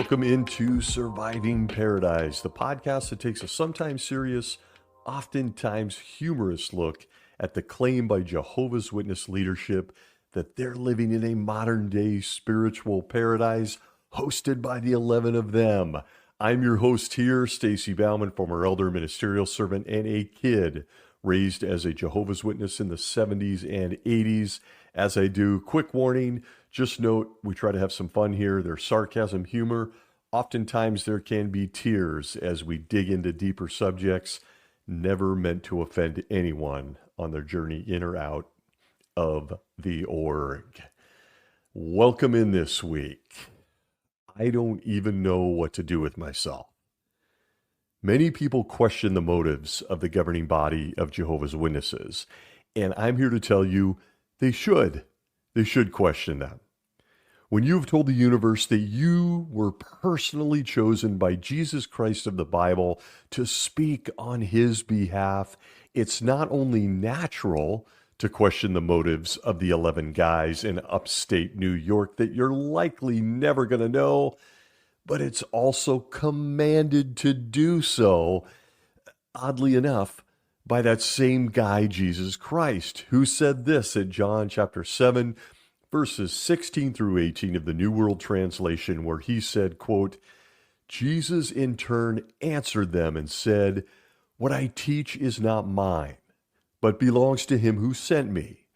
Welcome into Surviving Paradise, the podcast that takes a sometimes serious, oftentimes humorous look at the claim by Jehovah's Witness leadership that they're living in a modern day spiritual paradise hosted by the 11 of them. I'm your host here, Stacy Bauman, former elder, ministerial servant, and a kid raised as a Jehovah's Witness in the 70s and 80s. As I do, quick warning, just note we try to have some fun here. There's sarcasm, humor. Oftentimes there can be tears as we dig into deeper subjects, never meant to offend anyone on their journey in or out of the org. Welcome in this week. I don't even know what to do with myself. Many people question the motives of the governing body of Jehovah's Witnesses, and I'm here to tell you they should. They should question them. When you've told the universe that you were personally chosen by Jesus Christ of the Bible to speak on his behalf, it's not only natural to question the motives of the 11 guys in upstate New York that you're likely never going to know, but it's also commanded to do so, oddly enough, by that same guy, Jesus Christ, who said this in John chapter 7, verses 16 through 18 of the New World Translation, where he said, quote, Jesus in turn answered them and said, what I teach is not mine, but belongs to him who sent me.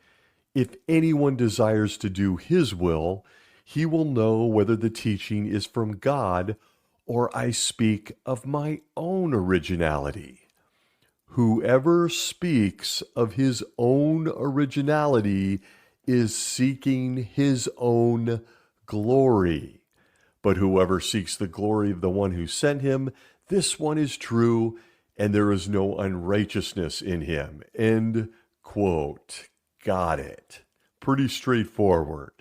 If anyone desires to do his will, he will know whether the teaching is from God or I speak of my own originality. Whoever speaks of his own originality is seeking his own glory. But whoever seeks the glory of the one who sent him, this one is true, and there is no unrighteousness in him. End quote. Got it. Pretty straightforward.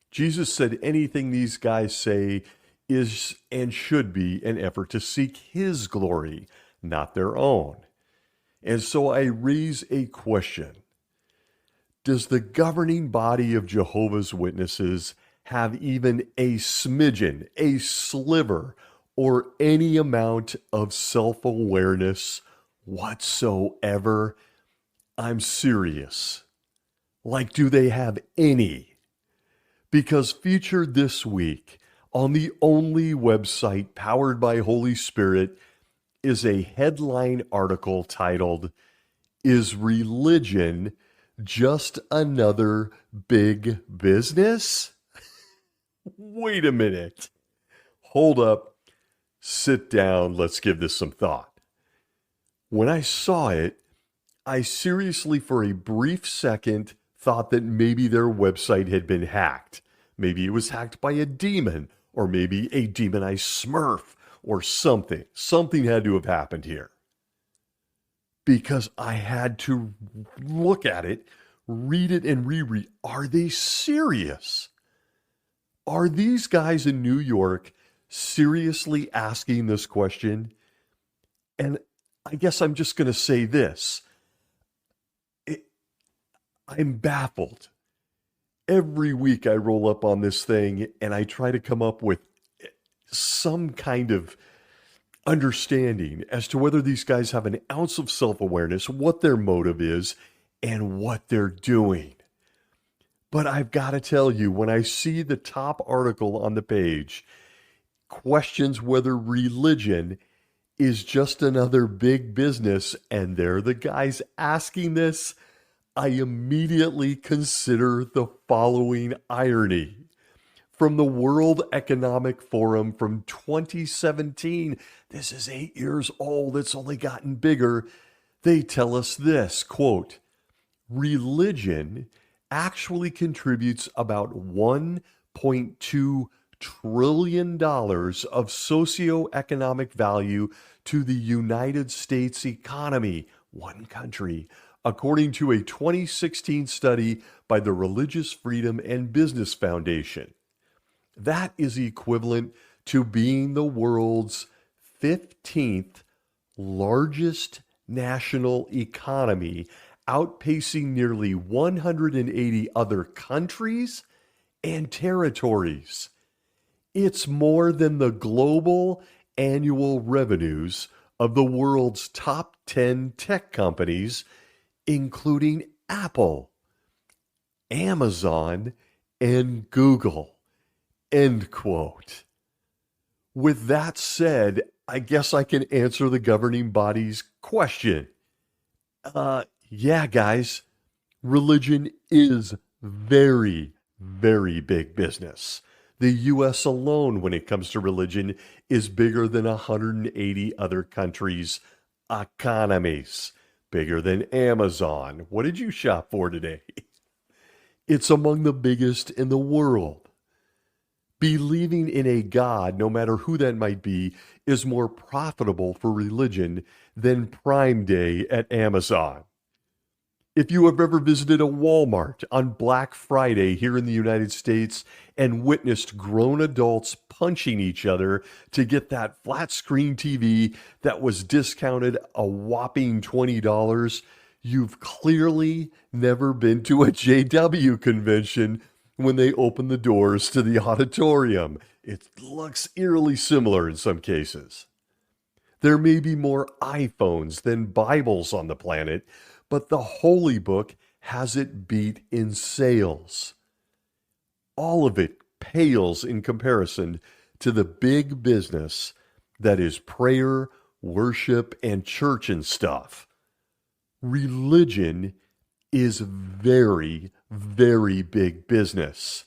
Jesus said anything these guys say is and should be an effort to seek his glory, not their own. And so I raise a question. Does the governing body of Jehovah's Witnesses have even a smidgen, a sliver, or any amount of self-awareness whatsoever? I'm serious. Like, do they have any? Because featured this week on the only website powered by Holy Spirit is a headline article titled, Is Religion Just Another Big Business? Wait a minute. Hold up. Sit down. Let's give this some thought. When I saw it, I seriously, for a brief second, thought that maybe their website had been hacked. Maybe it was hacked by a demon, or maybe a demonized Smurf, or something. Something had to have happened here. Because I had to look at it, read it, and reread. Are they serious? Are these guys in New York seriously asking this question? And I guess I'm just going to say this. I'm baffled. Every week I roll up on this thing and I try to come up with some kind of understanding as to whether these guys have an ounce of self-awareness, what their motive is, and what they're doing. But I've got to tell you, when I see the top article on the page, questions whether religion is just another big business, and they're the guys asking this, I immediately consider the following irony. From the World Economic Forum from 2017, this is 8 years old, it's only gotten bigger. They tell us this, quote, religion actually contributes about $1.2 trillion of socioeconomic value to the United States economy, one country, according to a 2016 study by the Religious Freedom and Business Foundation. That is equivalent to being the world's 15th largest national economy, outpacing nearly 180 other countries and territories. It's more than the global annual revenues of the world's top 10 tech companies, including Apple, Amazon, and Google. End quote. With that said, I guess I can answer the governing body's question. Yeah, guys, religion is very, very big business. The US alone, when it comes to religion, is bigger than 180 other countries' economies. Bigger than Amazon. What did you shop for today? It's among the biggest in the world. Believing in a God, no matter who that might be, is more profitable for religion than Prime Day at Amazon. If you have ever visited a Walmart on Black Friday here in the United States and witnessed grown adults punching each other to get that flat screen TV that was discounted a whopping $20, you've clearly never been to a JW convention when they open the doors to the auditorium. It looks eerily similar in some cases. There may be more iPhones than Bibles on the planet, but the Holy Book has it beat in sales. All of it pales in comparison to the big business that is prayer, worship, and church and stuff. Religion is very, very big business.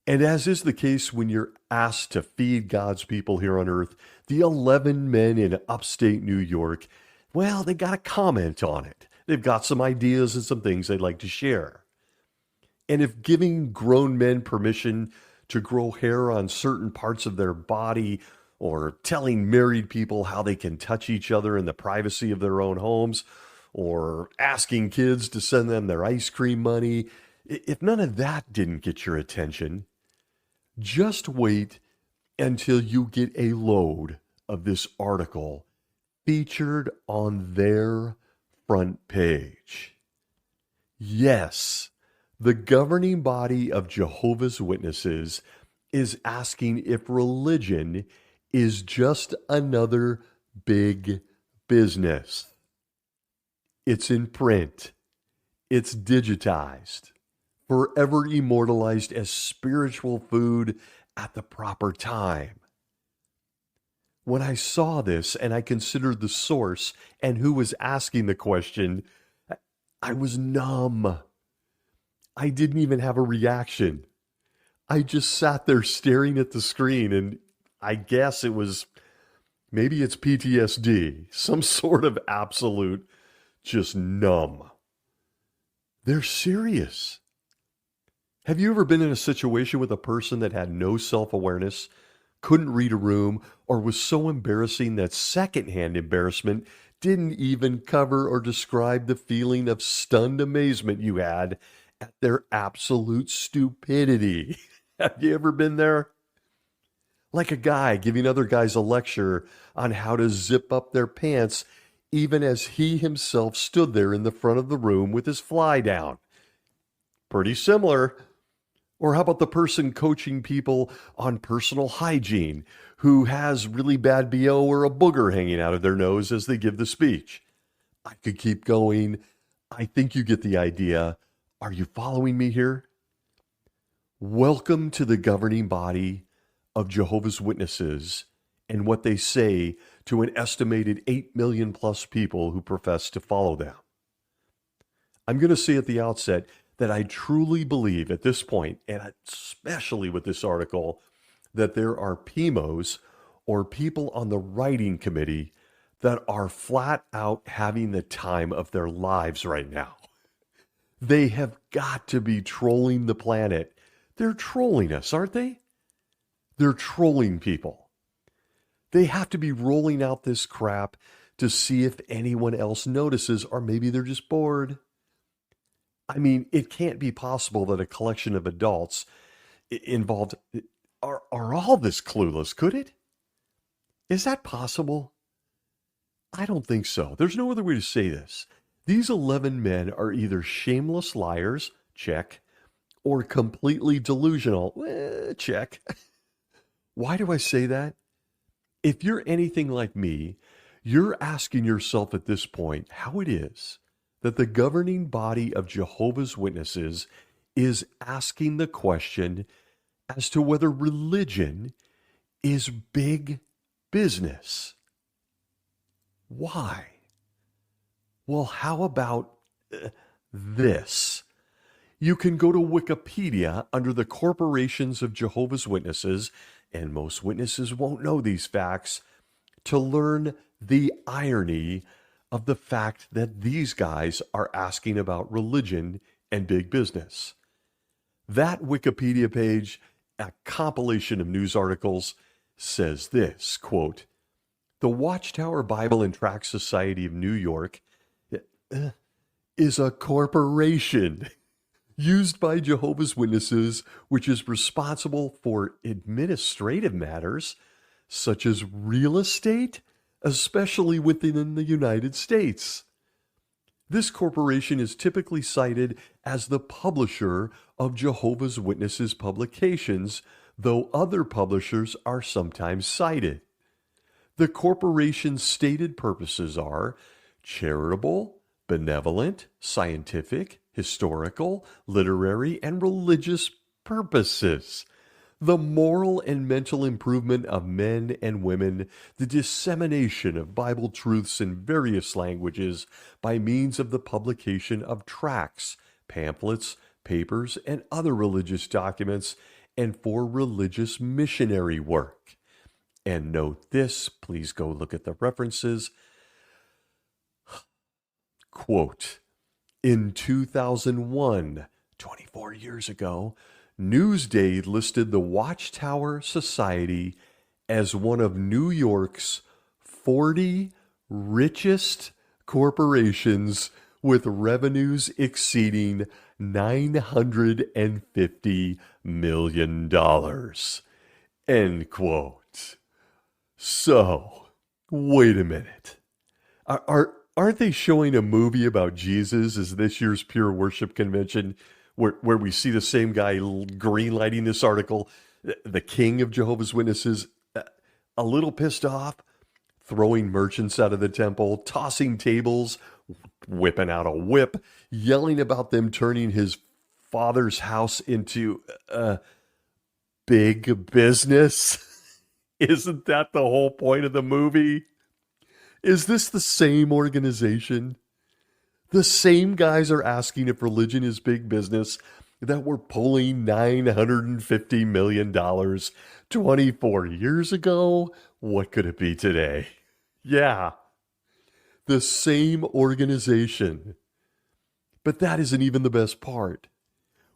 And as is the case when you're asked to feed God's people here on earth, the 11 men in upstate New York, well, they got a comment on it. They've got some ideas and some things they'd like to share. And if giving grown men permission to grow hair on certain parts of their body, or telling married people how they can touch each other in the privacy of their own homes, or asking kids to send them their ice cream money, if none of that didn't get your attention, just wait until you get a load of this article featured on their front page. Yes, the governing body of Jehovah's Witnesses is asking if religion is just another big business. It's in print. It's digitized, forever immortalized as spiritual food at the proper time. When I saw this and I considered the source and who was asking the question, I was numb. I didn't even have a reaction. I just sat there staring at the screen, and I guess maybe it's PTSD, some sort of absolute just numb. They're serious. Have you ever been in a situation with a person that had no self-awareness, couldn't read a room, or was so embarrassing that secondhand embarrassment didn't even cover or describe the feeling of stunned amazement you had at their absolute stupidity? Have you ever been there? Like a guy giving other guys a lecture on how to zip up their pants, even as he himself stood there in the front of the room with his fly down. Pretty similar. Or how about the person coaching people on personal hygiene who has really bad BO or a booger hanging out of their nose as they give the speech? I could keep going. I think you get the idea. Are you following me here? Welcome to the governing body of Jehovah's Witnesses and what they say to an estimated 8 million plus people who profess to follow them. I'm going to say at the outset that I truly believe at this point, and especially with this article, that there are PMOs or people on the writing committee that are flat out having the time of their lives right now. They have got to be trolling the planet. They're trolling us, aren't they? They're trolling people. They have to be rolling out this crap to see if anyone else notices, or maybe they're just bored. I mean, it can't be possible that a collection of adults involved are all this clueless, could it? Is that possible? I don't think so. There's no other way to say this. These 11 men are either shameless liars, check, or completely delusional, check. Why do I say that? If you're anything like me, you're asking yourself at this point how it is that the governing body of Jehovah's Witnesses is asking the question as to whether religion is big business. Why? Well, how about this? You can go to Wikipedia under the Corporations of Jehovah's Witnesses, and most witnesses won't know these facts, to learn the irony of the fact that these guys are asking about religion and big business. That Wikipedia page, a compilation of news articles, says this, quote, "The Watchtower Bible and Tract Society of New York is a corporation used by Jehovah's Witnesses, which is responsible for administrative matters such as real estate, especially within the United States. This corporation is typically cited as the publisher of Jehovah's Witnesses publications, though other publishers are sometimes cited. The corporation's stated purposes are charitable, benevolent, scientific, historical, literary, and religious purposes. The moral and mental improvement of men and women, the dissemination of Bible truths in various languages by means of the publication of tracts, pamphlets, papers, and other religious documents, and for religious missionary work." And note this, please go look at the references. Quote, "In 2001, 24 years ago, Newsday listed the Watchtower Society as one of New York's 40 richest corporations with revenues exceeding $950 million. End quote. So, wait a minute. Aren't they showing a movie about Jesus as this year's Pure Worship Convention where we see the same guy greenlighting this article, the king of Jehovah's Witnesses, a little pissed off, throwing merchants out of the temple, tossing tables, whipping out a whip, yelling about them turning his father's house into big business? Isn't that the whole point of the movie? Is this the same organization? The same guys are asking if religion is big business that were pulling $950 million 24 years ago. What could it be today? Yeah, the same organization. But that isn't even the best part.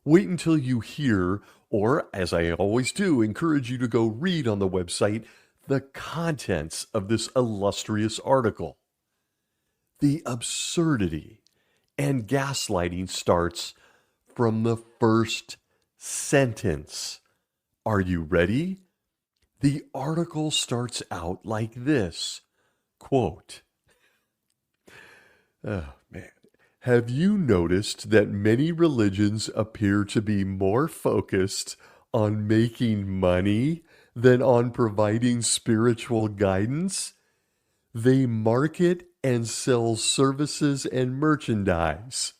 Wait until you hear, or as I always do, encourage you to go read on the website the contents of this illustrious article. The absurdity and gaslighting starts from the first sentence. Are you ready? The article starts out like this, quote, "Oh, man. Have you noticed that many religions appear to be more focused on making money than on providing spiritual guidance? They market and sell services and merchandise.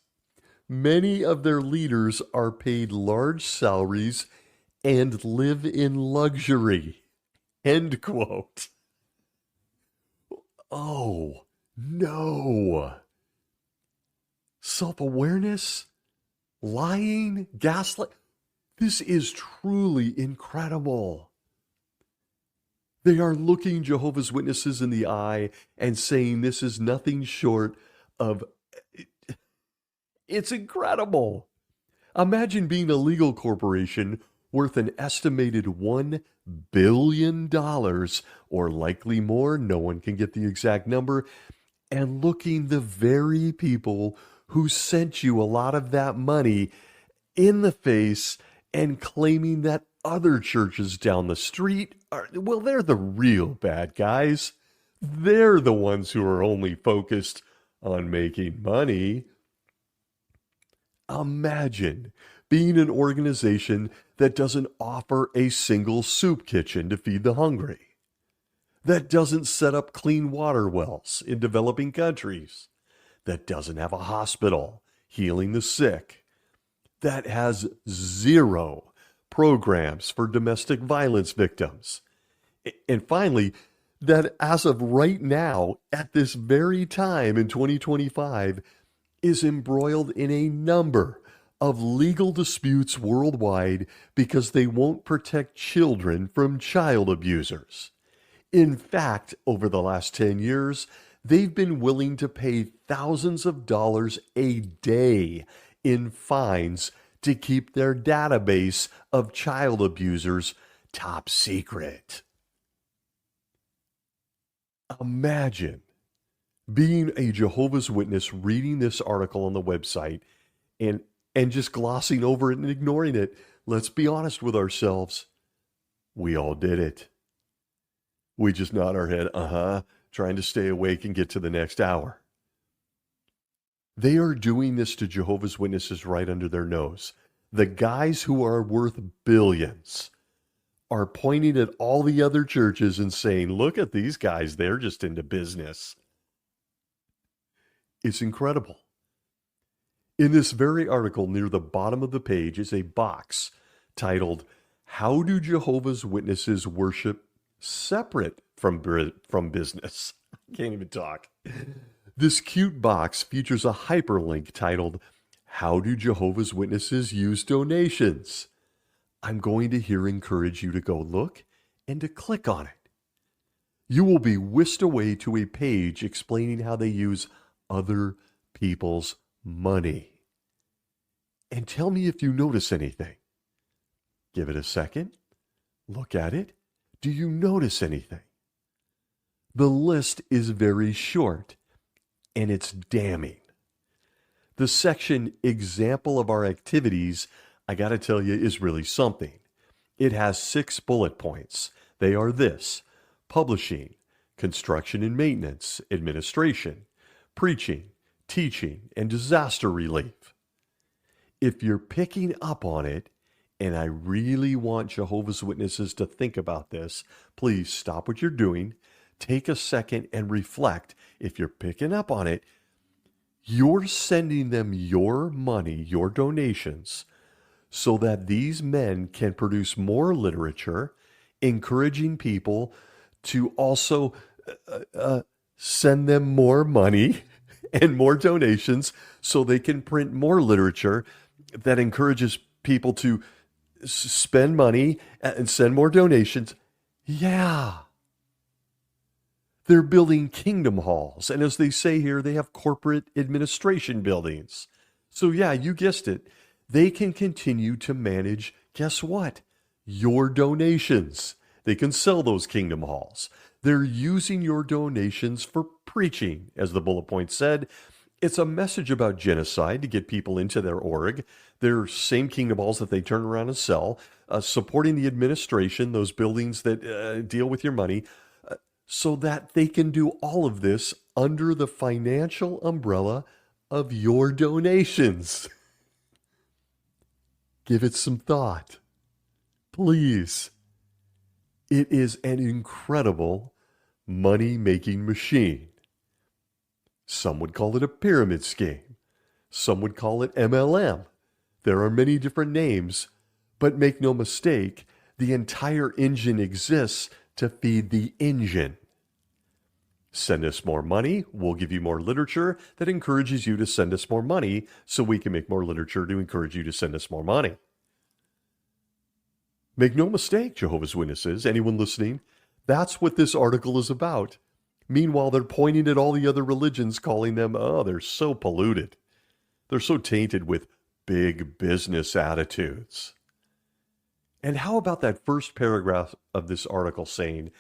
Many of their leaders are paid large salaries and live in luxury." End quote. Oh, no. Self-awareness, lying, gaslight. This is truly incredible. They are looking Jehovah's Witnesses in the eye and saying this is nothing short of... It's incredible. Imagine being a legal corporation worth an estimated $1 billion, or likely more, no one can get the exact number, and looking the very people who sent you a lot of that money in the face and claiming that other churches down the street are, well, they're the real bad guys. They're the ones who are only focused on making money. Imagine being an organization that doesn't offer a single soup kitchen to feed the hungry, that doesn't set up clean water wells in developing countries, that doesn't have a hospital healing the sick, that has zero programs for domestic violence victims. And finally, that as of right now, at this very time in 2025, is embroiled in a number of legal disputes worldwide because they won't protect children from child abusers. In fact, over the last 10 years, they've been willing to pay thousands of dollars a day in fines to keep their database of child abusers top secret. Imagine being a Jehovah's Witness, reading this article on the website and just glossing over it and ignoring it. Let's be honest with ourselves. We all did it. We just nod our head, trying to stay awake and get to the next hour. They are doing this to Jehovah's Witnesses right under their nose. The guys who are worth billions are pointing at all the other churches and saying, look at these guys, they're just into business. It's incredible. In this very article, near the bottom of the page is a box titled, How Do Jehovah's Witnesses Worship Separate from Business? I can't even talk. This cute box features a hyperlink titled, How Do Jehovah's Witnesses Use Donations? I'm going to here encourage you to go look and to click on it. You will be whisked away to a page explaining how they use other people's money. And tell me if you notice anything. Give it a second. Look at it. Do you notice anything? The list is very short, and it's damning. The section Example of Our Activities, I got to tell you, is really something. It has 6 bullet points. They are this: publishing, construction and maintenance, administration, preaching, teaching, and disaster relief. If you're picking up on it, and I really want Jehovah's Witnesses to think about this, please stop what you're doing, take a second and reflect. If you're picking up on it, you're sending them your money, your donations, so that these men can produce more literature, encouraging people to also send them more money and more donations so they can print more literature that encourages people to spend money and send more donations. Yeah. They're building kingdom halls. And as they say here, they have corporate administration buildings. So yeah, you guessed it. They can continue to manage, guess what? Your donations. They can sell those kingdom halls. They're using your donations for preaching, as the bullet point said. It's a message about genocide to get people into their org. Their same kingdom halls that they turn around and sell, supporting the administration, those buildings that deal with your money, so that they can do all of this under the financial umbrella of your donations. Give it some thought, please. It is an incredible money-making machine. Some would call it a pyramid scheme. Some would call it MLM. There are many different names, but make no mistake, the entire engine exists to feed the engine. Send us more money, we'll give you more literature that encourages you to send us more money so we can make more literature to encourage you to send us more money. Make no mistake, Jehovah's Witnesses, anyone listening, that's what this article is about. Meanwhile, they're pointing at all the other religions, calling them, oh, they're so polluted. They're so tainted with big business attitudes. And how about that first paragraph of this article saying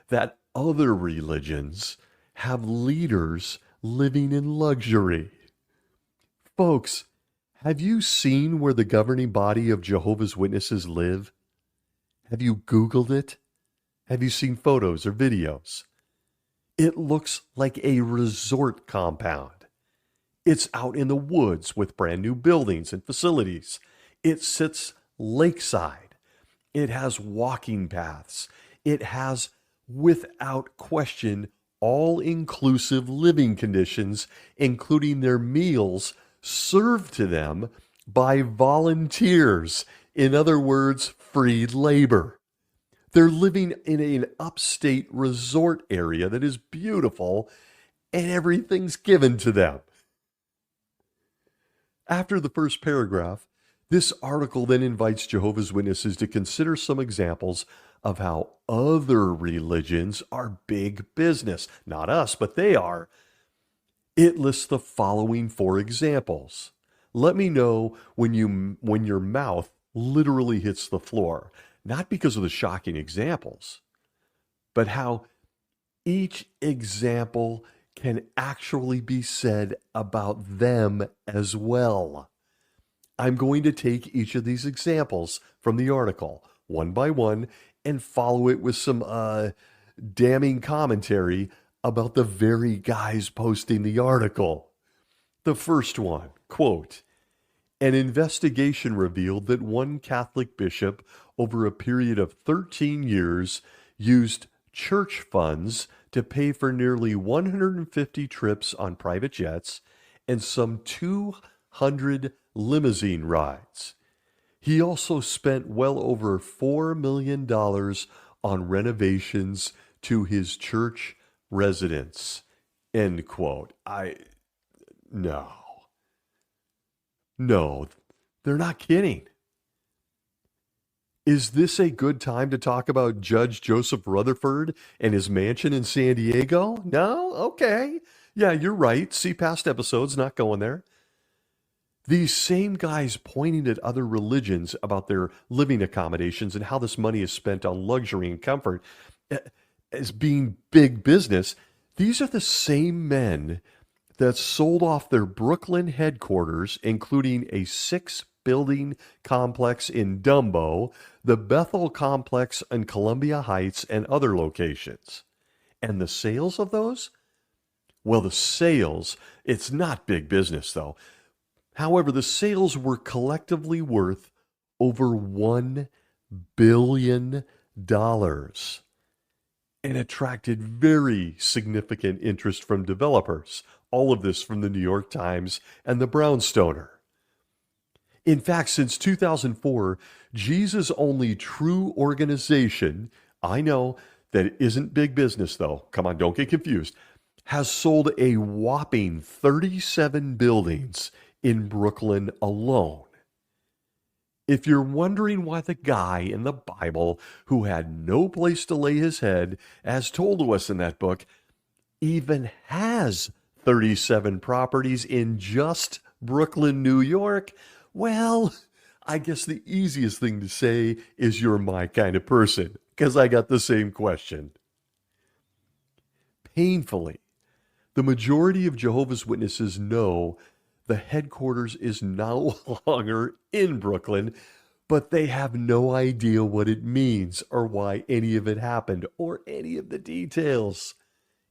that other religions have leaders living in luxury? Folks, have you seen where the governing body of Jehovah's Witnesses live? Have you Googled it? Have you seen photos or videos? It looks like a resort compound. It's out in the woods with brand new buildings and facilities. It sits lakeside. It has walking paths. It has, without question, all-inclusive living conditions, including their meals served to them by volunteers. In other words, free labor. They're living in an upstate resort area that is beautiful, and everything's given to them. After the first paragraph, this article then invites Jehovah's Witnesses to consider some examples of how other religions are big business. Not us, but they are. It lists the following 4 examples. Let me know when your mouth literally hits the floor, not because of the shocking examples, but how each example can actually be said about them as well. I'm going to take each of these examples from the article one by one and follow it with some damning commentary about the very guys posting the article. The first one, quote, an investigation revealed that one Catholic bishop over a period of 13 years used church funds to pay for nearly 150 trips on private jets and some 200 limousine rides. He also spent well over $4 million on renovations to his church residence. End quote. No, they're not kidding. Is this a good time to talk about Judge Joseph Rutherford and his mansion in San Diego? No? Okay. Yeah, you're right. See past episodes, not going there. These same guys pointing at other religions about their living accommodations and how this money is spent on luxury and comfort as being big business, these are the same men that sold off their Brooklyn headquarters, including a 6-building complex in Dumbo, the Bethel complex in Columbia Heights, and other locations. And the sales of those? Well, the sales, it's not big business though. However, the sales were collectively worth over $1 billion and attracted very significant interest from developers. All of this from the New York Times and the Brownstoner. In fact, since 2004, Jesus' only true organization, I know that isn't big business though, come on, don't get confused, has sold a whopping 37 buildings in Brooklyn alone. If you're wondering why the guy in the Bible who had no place to lay his head, as told to us in that book, even has 37 properties in just Brooklyn, New York, well, I guess the easiest thing to say is you're my kind of person, because I got the same question. Painfully, the majority of Jehovah's Witnesses know the headquarters is no longer in Brooklyn, but they have no idea what it means or why any of it happened or any of the details,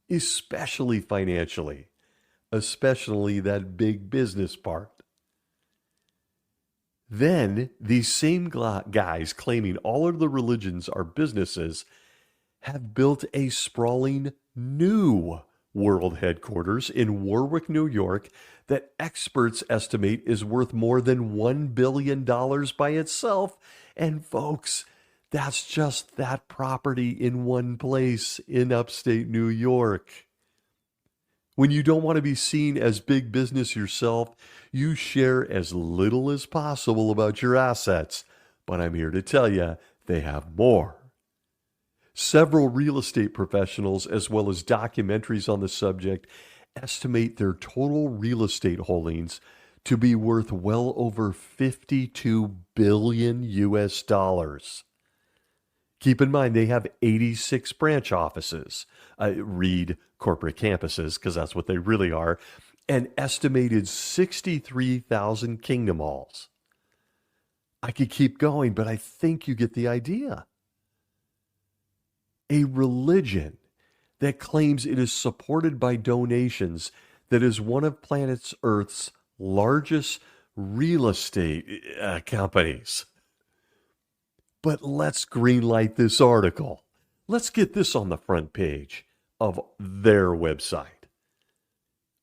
especially financially, especially that big business part. Then these same guys claiming all of the religions are businesses have built a sprawling new world headquarters in Warwick, New York, that experts estimate is worth more than $1 billion by itself. And folks, that's just that property in one place in upstate New York. When you don't want to be seen as big business yourself, you share as little as possible about your assets. But I'm here to tell you, they have more. Several real estate professionals, as well as documentaries on the subject, estimate their total real estate holdings to be worth well over $52 billion US dollars. Keep in mind, they have 86 branch offices, read corporate campuses, because that's what they really are, and estimated 63,000 kingdom halls. I could keep going, but I think you get the idea. A religion that claims it is supported by donations that is one of planet Earth's largest real estate companies. But let's greenlight this article. Let's get this on the front page of their website.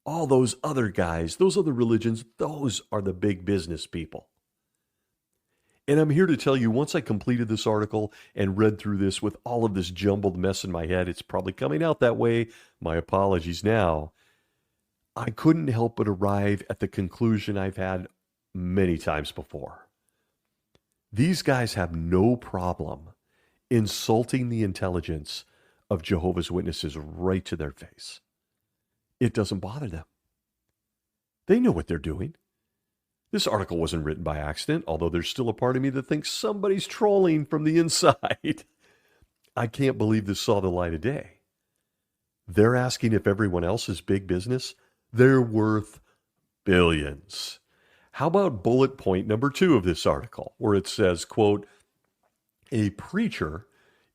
All those other guys, those other religions, those are the big business people. And I'm here to tell you, once I completed this article and read through this with all of this jumbled mess in my head, it's probably coming out that way. My apologies now. I couldn't help but arrive at the conclusion I've had many times before. These guys have no problem insulting the intelligence of Jehovah's Witnesses right to their face. It doesn't bother them. They know what they're doing. This article wasn't written by accident, although there's still a part of me that thinks somebody's trolling from the inside. I can't believe this saw the light of day. They're asking if everyone else is big business. They're worth billions. How about bullet point number 2 of this article, where it says, quote, a preacher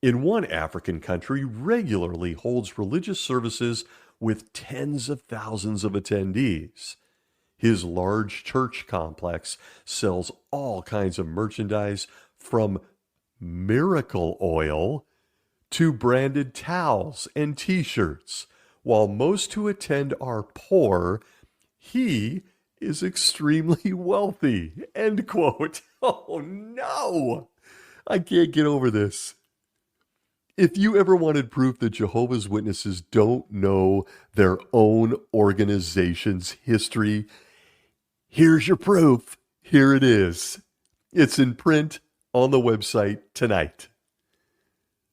in one African country regularly holds religious services with tens of thousands of attendees. His large church complex sells all kinds of merchandise from miracle oil to branded towels and t-shirts. While most who attend are poor, he is extremely wealthy. End quote. Oh no! I can't get over this. If you ever wanted proof that Jehovah's Witnesses don't know their own organization's history, here's your proof. Here it is. It's in print on the website tonight.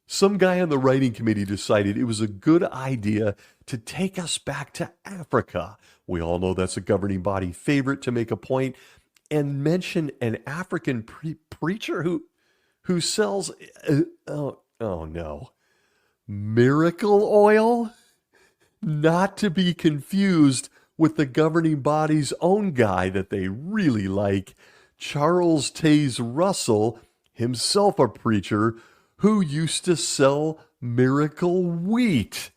Some guy on the writing committee decided it was a good idea to take us back to Africa. We all know that's a governing body favorite to make a point and mention an African preacher who sells, oh no, miracle oil? Not to be confused with the governing body's own guy that they really like, Charles Taze Russell, himself a preacher, who used to sell miracle wheat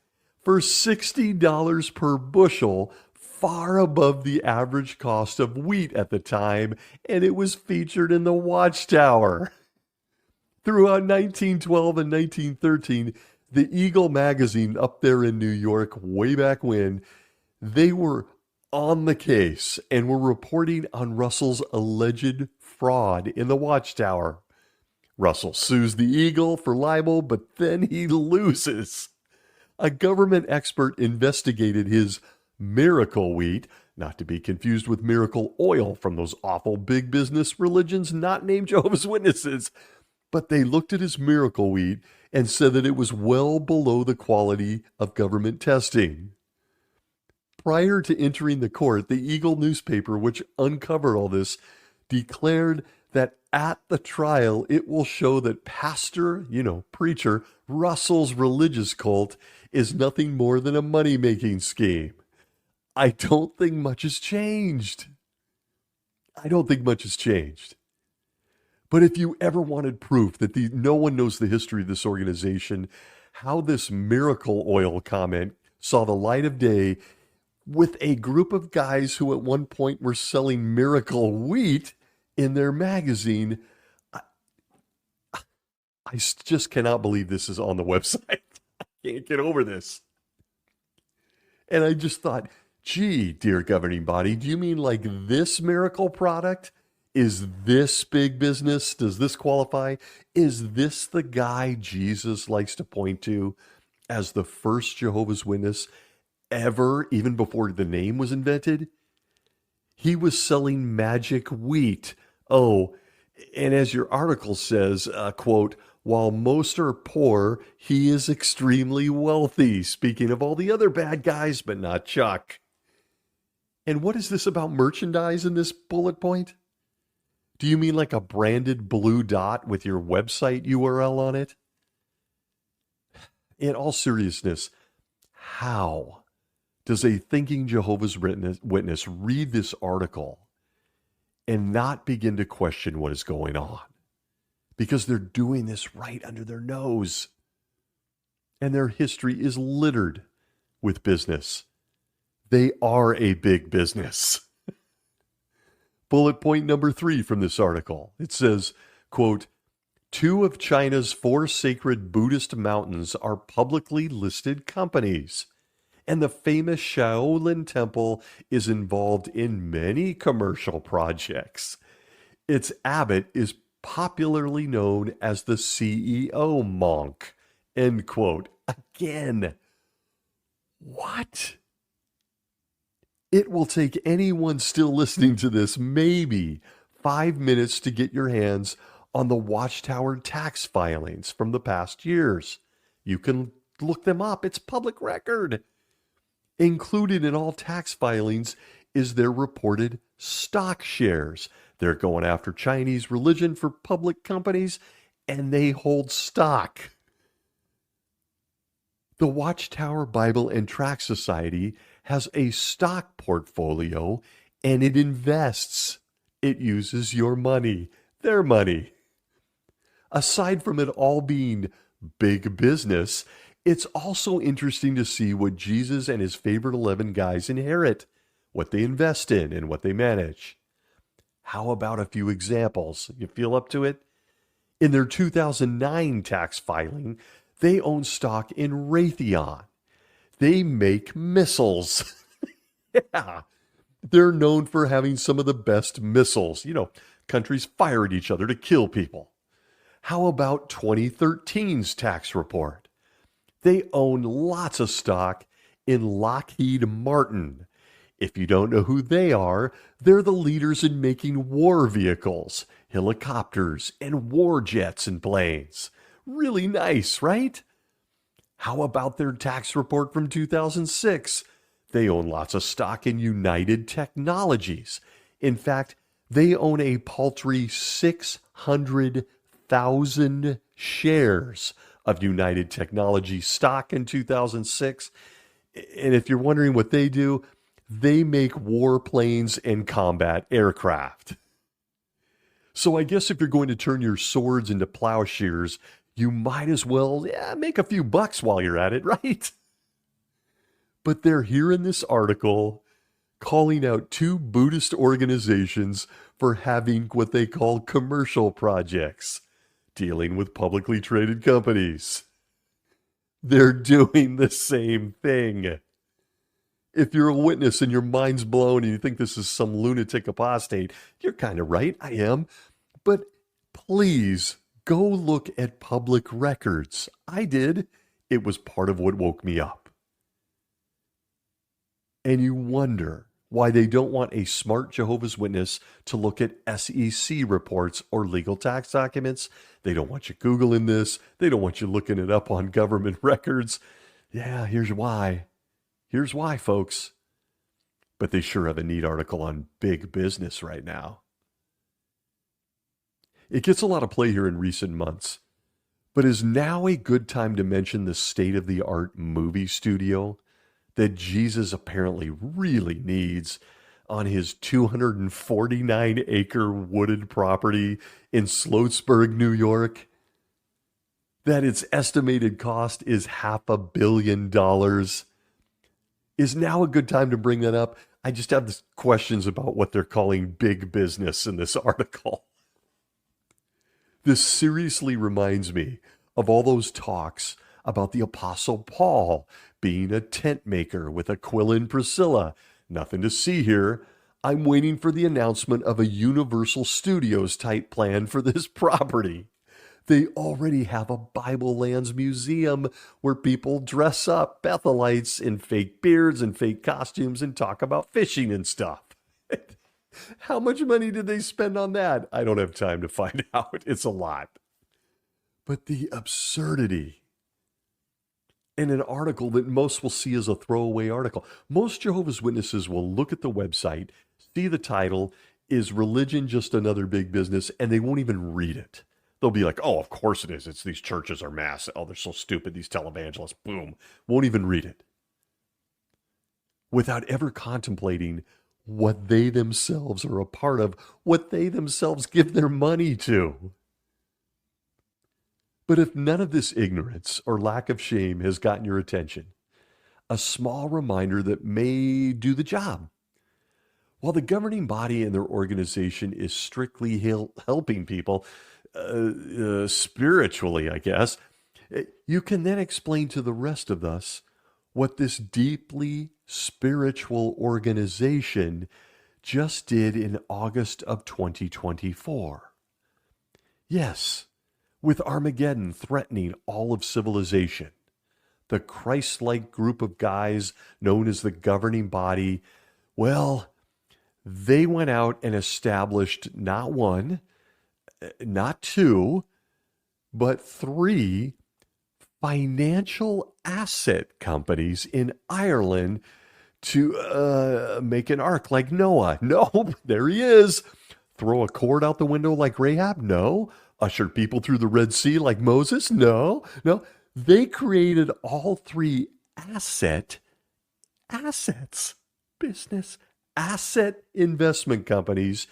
for $60 per bushel, far above the average cost of wheat at the time, and it was featured in the Watchtower. Throughout 1912 and 1913, the Eagle magazine up there in New York, way back when, they were on the case and were reporting on Russell's alleged fraud in the Watchtower. Russell sues the Eagle for libel, but then he loses. A government expert investigated his miracle wheat, not to be confused with miracle oil from those awful big business religions not named Jehovah's Witnesses. But they looked at his miracle wheat and said that it was well below the quality of government testing. Prior to entering the court, the Eagle newspaper, which uncovered all this, declared that at the trial, it will show that preacher, Russell's religious cult is nothing more than a money-making scheme. I don't think much has changed. But if you ever wanted proof that no one knows the history of this organization, how this miracle oil comment saw the light of day with a group of guys who at one point were selling miracle wheat in their magazine, I just cannot believe this is on the website. I can't get over this. And I just thought, gee, dear governing body, do you mean like this miracle product? Is this big business? Does this qualify? Is this the guy Jesus likes to point to as the first Jehovah's Witness ever, even before the name was invented? He was selling magic wheat. Oh, and as your article says, quote, while most are poor, he is extremely wealthy. Speaking of all the other bad guys, but not Chuck. And what is this about merchandise in this bullet point? Do you mean like a branded blue dot with your website URL on it? In all seriousness, how does a thinking Jehovah's Witness read this article and not begin to question what is going on? Because they're doing this right under their nose. And their history is littered with business. They are a big business. Bullet point number 3 from this article. It says, quote, 2 of China's 4 sacred Buddhist mountains are publicly listed companies. And the famous Shaolin Temple is involved in many commercial projects. Its abbot is popularly known as the CEO monk. End quote. Again, what? It will take anyone still listening to this maybe 5 minutes to get your hands on the Watchtower tax filings from the past years. You can look them up. It's public record. Included in all tax filings is their reported stock shares. They're going after Chinese religion for public companies, and they hold stock. The Watchtower Bible and Tract Society has a stock portfolio, and it invests. It uses your money, their money. Aside from it all being big business, it's also interesting to see what Jesus and his favorite 11 guys inherit, what they invest in, and what they manage. How about a few examples? You feel up to it? In their 2009 tax filing, they own stock in Raytheon. They make missiles. Yeah. They're known for having some of the best missiles. Countries fire at each other to kill people. How about 2013's tax report? They own lots of stock in Lockheed Martin. If you don't know who they are, they're the leaders in making war vehicles, helicopters, and war jets and planes. Really nice, right? How about their tax report from 2006? They own lots of stock in United Technologies. In fact, they own a paltry 600,000 shares of United Technologies stock in 2006. And if you're wondering what they do, they make warplanes and combat aircraft. So I guess if you're going to turn your swords into plowshares, you might as well make a few bucks while you're at it, right? But they're here in this article calling out 2 Buddhist organizations for having what they call commercial projects, dealing with publicly traded companies. They're doing the same thing. If you're a witness and your mind's blown and you think this is some lunatic apostate, you're kind of right, I am. But please go look at public records. I did. It was part of what woke me up. And you wonder why they don't want a smart Jehovah's Witness to look at SEC reports or legal tax documents. They don't want you Googling this. They don't want you looking it up on government records. Yeah, here's why. Here's why, folks. But they sure have a neat article on big business right now. It gets a lot of play here in recent months, but is now a good time to mention the state-of-the-art movie studio that Jesus apparently really needs on his 249-acre wooded property in Sloatsburg, New York? That its estimated cost is $500 million. Is now a good time to bring that up? I just have questions about what they're calling big business in this article. This seriously reminds me of all those talks about the Apostle Paul being a tent maker with Aquila and Priscilla. Nothing to see here. I'm waiting for the announcement of a Universal Studios type plan for this property. They already have a Bible Lands museum where people dress up Bethelites in fake beards and fake costumes and talk about fishing and stuff. How much money did they spend on that? I don't have time to find out. It's a lot. But the absurdity in an article that most will see as a throwaway article. Most Jehovah's Witnesses will look at the website, see the title, "Is religion just another big business?" and they won't even read it. They'll be like, "Oh, of course it is. It's these churches are mass. Oh, they're so stupid, these televangelists." Boom. Won't even read it. Without ever contemplating what they themselves are a part of, what they themselves give their money to. But if none of this ignorance or lack of shame has gotten your attention, a small reminder that may do the job. While the governing body and their organization is strictly helping people spiritually, I guess, you can then explain to the rest of us what this deeply spiritual organization just did in August of 2024. Yes, with Armageddon threatening all of civilization, the Christ-like group of guys known as the governing body, well, they went out and established not one, not two, but three financial asset companies in Ireland to make an ark like Noah. No, there he is. Throw a cord out the window like Rahab? No. Usher people through the Red Sea like Moses? No. No. They created all three business asset investment companies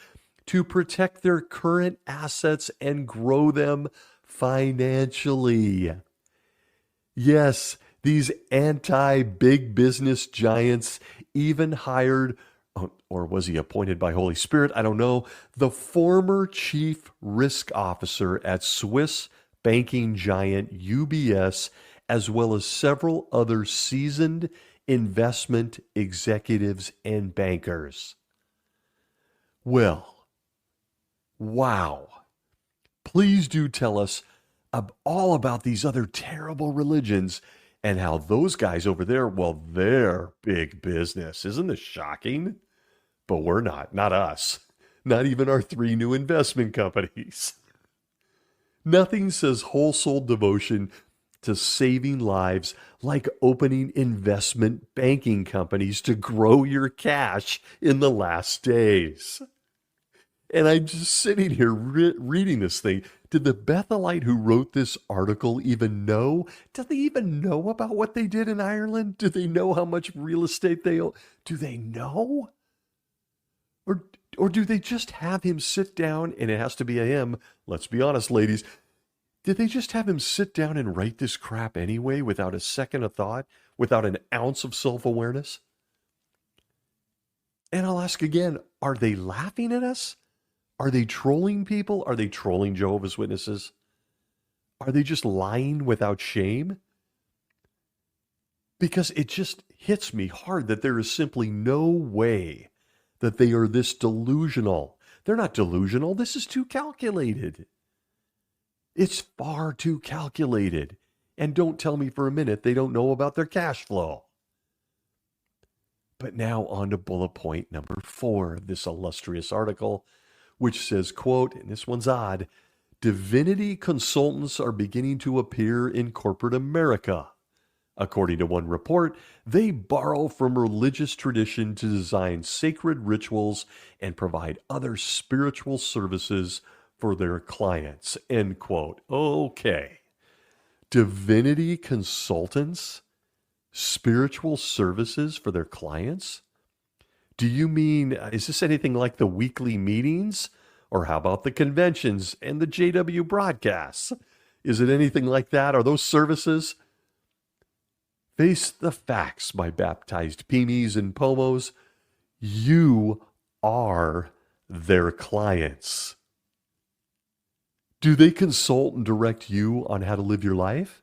to protect their current assets and grow them financially. Yes, these anti-big business giants even hired, or was he appointed by Holy Spirit? I don't know, the former chief risk officer at Swiss banking giant UBS, as well as several other seasoned investment executives and bankers. Well, wow. Please do tell us all about these other terrible religions and how those guys over there, well, they're big business. Isn't this shocking? But we're not us. Not even our three new investment companies. Nothing says whole soul devotion to saving lives like opening investment banking companies to grow your cash in the last days. And I'm just sitting here reading this thing. Did the Bethelite who wrote this article even know? Do they even know about what they did in Ireland? Do they know how much real estate they own? Do they know? Or do they just have him sit down, and it has to be a him, let's be honest, ladies. Did they just have him sit down and write this crap anyway without a second of thought, without an ounce of self-awareness? And I'll ask again, are they laughing at us? Are they trolling people? Are they trolling Jehovah's Witnesses? Are they just lying without shame? Because it just hits me hard that there is simply no way that they are this delusional. They're not delusional. This is too calculated. It's far too calculated. And don't tell me for a minute they don't know about their cash flow. But now on to bullet point number 4 of this illustrious article, which says, quote, and this one's odd, divinity consultants are beginning to appear in corporate America. According to one report, they borrow from religious tradition to design sacred rituals and provide other spiritual services for their clients, end quote. Okay. Divinity consultants? Spiritual services for their clients? Do you mean, is this anything like the weekly meetings? Or how about the conventions and the JW broadcasts? Is it anything like that? Are those services? Face the facts, my baptized Pimis and Pomos. You are their clients. Do they consult and direct you on how to live your life?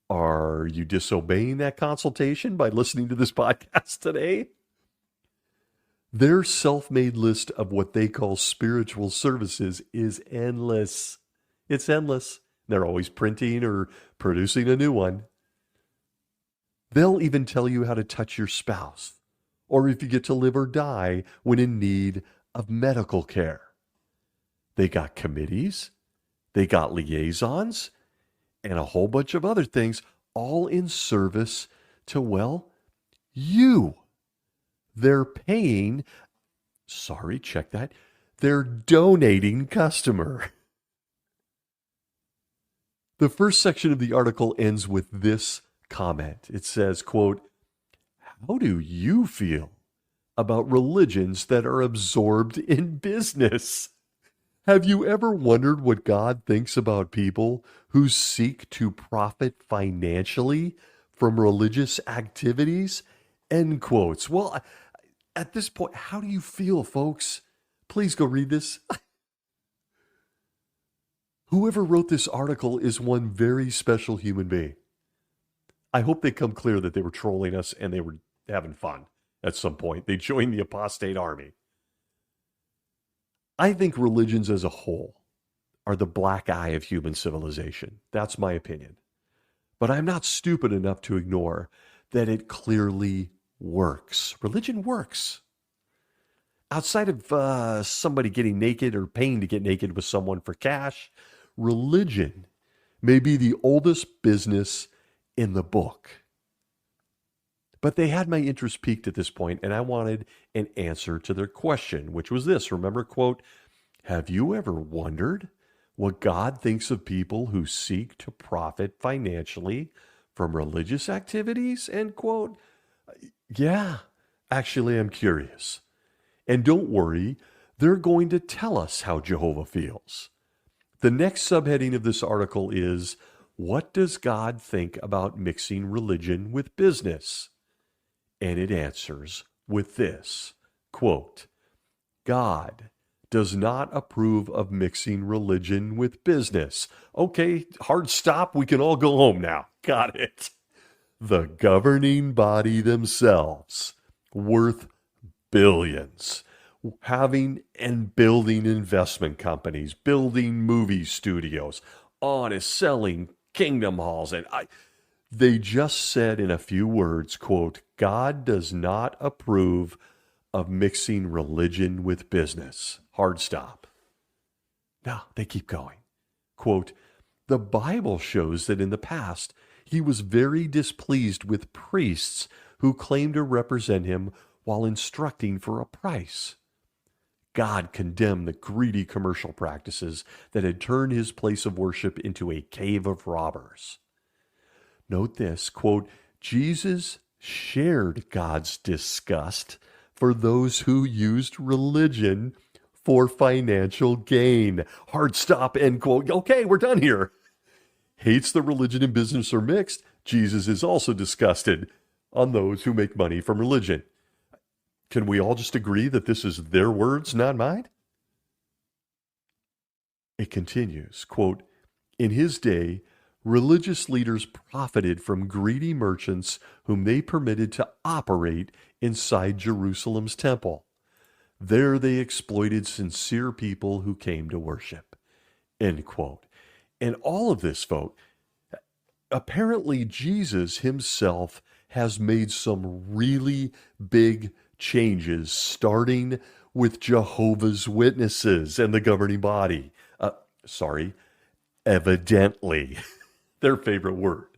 Are you disobeying that consultation by listening to this podcast today? Their self-made list of what they call spiritual services is endless. It's endless. They're always printing or producing a new one. They'll even tell you how to touch your spouse, or if you get to live or die when in need of medical care. They got committees, they got liaisons, and a whole bunch of other things, all in service to, well, you. They're paying, check that, they're donating customer. The first section of the article ends with this comment. It says, quote, how do you feel about religions that are absorbed in business? Have you ever wondered what God thinks about people who seek to profit financially from religious activities? End quotes. Well, At this point, how do you feel, folks? Please go read this. Whoever wrote this article is one very special human being. I hope they come clear that they were trolling us and they were having fun at some point. They joined the apostate army. I think religions as a whole are the black eye of human civilization. That's my opinion. But I'm not stupid enough to ignore that it clearly works. Religion works. Outside of somebody getting naked or paying to get naked with someone for cash, religion may be the oldest business in the book. But they had my interest piqued at this point, and I wanted an answer to their question, which was this. Remember, quote, have you ever wondered what God thinks of people who seek to profit financially from religious activities? End quote. Yeah, actually, I'm curious. And don't worry, they're going to tell us how Jehovah feels. The next subheading of this article is, what does God think about mixing religion with business? And it answers with this, quote, God does not approve of mixing religion with business. Okay, hard stop. We can all go home now. Got it. The governing body themselves, worth billions, having and building investment companies, building movie studios, honest selling kingdom halls. And they just said in a few words, quote, God does not approve of mixing religion with business. Hard stop. Now they keep going. Quote, the Bible shows that in the past, he was very displeased with priests who claimed to represent him while instructing for a price. God condemned the greedy commercial practices that had turned his place of worship into a cave of robbers. Note this, quote, Jesus shared God's disgust for those who used religion for financial gain. Hard stop, end quote. Okay, we're done here. Hates that religion and business are mixed. Jesus is also disgusted on those who make money from religion. Can we all just agree that this is their words, not mine? It continues, quote, in his day, religious leaders profited from greedy merchants whom they permitted to operate inside Jerusalem's temple. There they exploited sincere people who came to worship. End quote. And all of this, folks, apparently Jesus himself has made some really big changes, starting with Jehovah's Witnesses and the governing body. Evidently, their favorite word.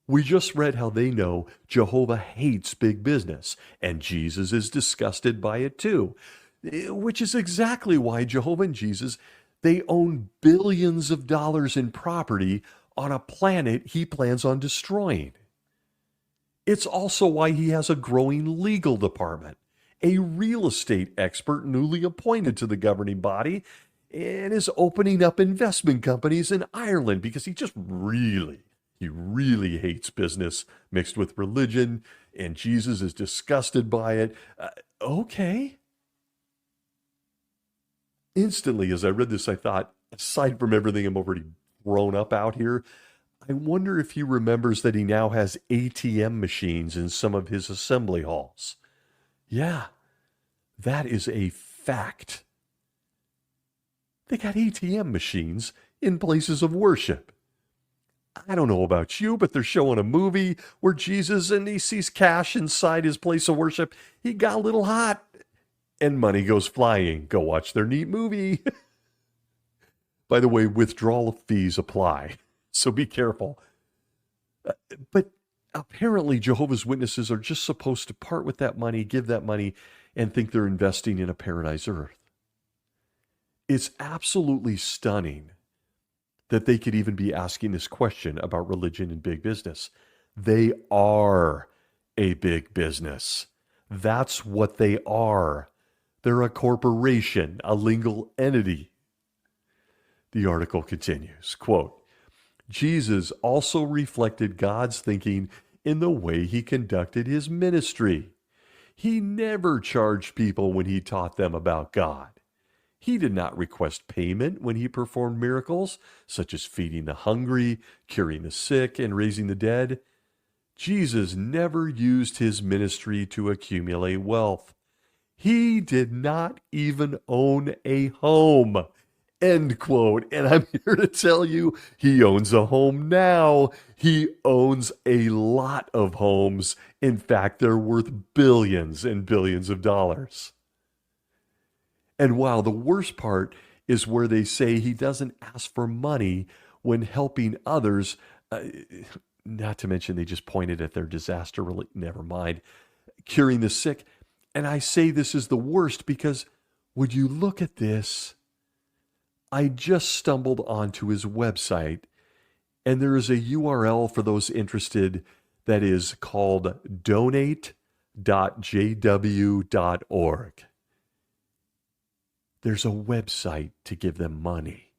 We just read how they know Jehovah hates big business, and Jesus is disgusted by it too, which is exactly why Jehovah and Jesus, they own billions of dollars in property on a planet he plans on destroying. It's also why he has a growing legal department, a real estate expert newly appointed to the governing body, and is opening up investment companies in Ireland because he really hates business mixed with religion, and Jesus is disgusted by it. Okay. Instantly, as I read this, I thought, aside from everything I'm already thrown up out here, I wonder if he remembers that he now has ATM machines in some of his assembly halls. Yeah, that is a fact. They got ATM machines in places of worship. I don't know about you, but they're showing a movie where Jesus and he sees cash inside his place of worship. He got a little hot and money goes flying. Go watch their neat movie. By the way, withdrawal fees apply, so be careful. But apparently Jehovah's Witnesses are just supposed to part with that money, give that money, and think they're investing in a paradise earth. It's absolutely stunning that they could even be asking this question about religion and big business. They are a big business. That's what they are. They're a corporation, a legal entity. The article continues, quote, Jesus also reflected God's thinking in the way he conducted his ministry. He never charged people when he taught them about God. He did not request payment when he performed miracles, such as feeding the hungry, curing the sick, and raising the dead. Jesus never used his ministry to accumulate wealth. He did not even own a home. End quote. And I'm here to tell you, he owns a home now. He owns a lot of homes. In fact, they're worth billions and billions of dollars. And wow, the worst part is where they say he doesn't ask for money when helping others. Not to mention, they just pointed at their disaster relief. Never mind. Curing the sick. And I say this is the worst because would you look at this? I just stumbled onto his website, and there is a URL for those interested that is called donate.jw.org. There's a website to give them money.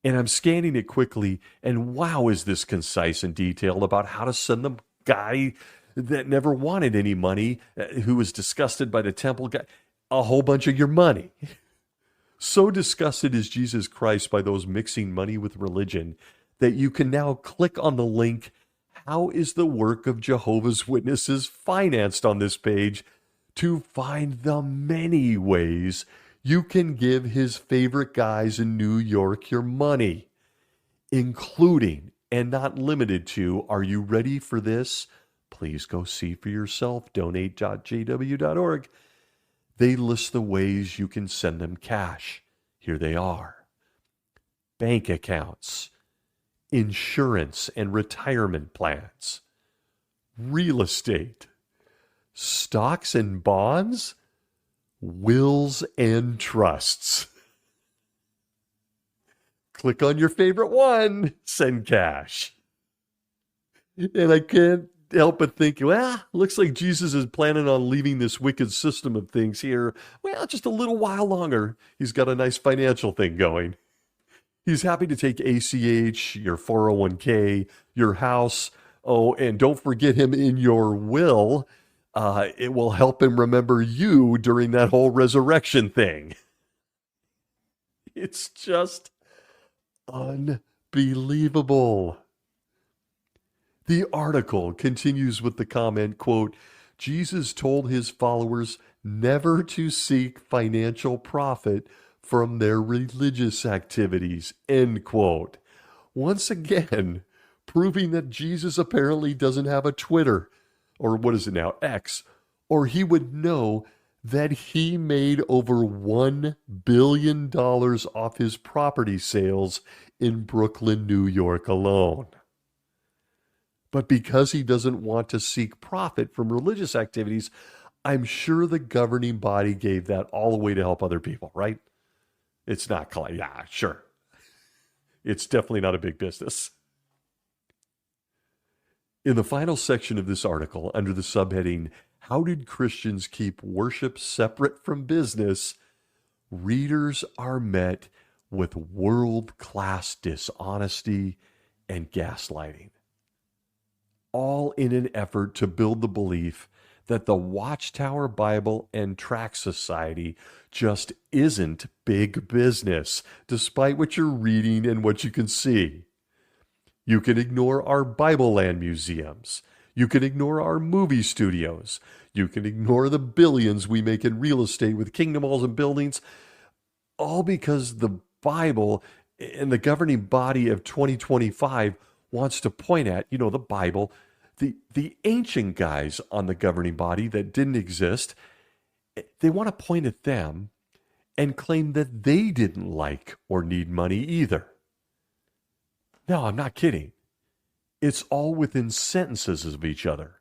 And I'm scanning it quickly, and wow, is this concise and detailed about how to send the guy that never wanted any money, who was disgusted by the temple guy, a whole bunch of your money. So disgusted is Jesus Christ by those mixing money with religion that you can now click on the link, "How is the work of Jehovah's Witnesses financed?" on this page to find the many ways you can give his favorite guys in New York your money, including and not limited to, are you ready for this? Please go see for yourself, donate.jw.org. They list the ways you can send them cash. Here they are: bank accounts, insurance and retirement plans, real estate, stocks and bonds, wills and trusts. Click on your favorite one, send cash. And I can't help but think, well, looks like Jesus is planning on leaving this wicked system of things here, well, just a little while longer. He's got a nice financial thing going. He's happy to take ACH, your 401k, your house. Oh, and don't forget him in your will. It will help him remember you during that whole resurrection thing. It's just unbelievable. The article continues with the comment, quote, Jesus told his followers never to seek financial profit from their religious activities, end quote. Once again, proving that Jesus apparently doesn't have a Twitter, or what is it now, X, or he would know that he made over $1 billion off his property sales in Brooklyn, New York alone. But because he doesn't want to seek profit from religious activities, I'm sure the governing body gave that all away to help other people, right? It's not, yeah, sure. It's definitely not a big business. In the final section of this article, under the subheading, How Did Christians Keep Worship Separate from Business?, readers are met with world-class dishonesty and gaslighting, all in an effort to build the belief that the Watchtower Bible and Tract Society just isn't big business, despite what you're reading and what you can see. You can ignore our Bible Land museums. You can ignore our movie studios. You can ignore the billions we make in real estate with kingdom halls and buildings, all because the Bible and the governing body of 2025 wants to point at, the Bible, the ancient guys on the governing body that didn't exist. They want to point at them and claim that they didn't like or need money either. No, I'm not kidding. It's all within sentences of each other.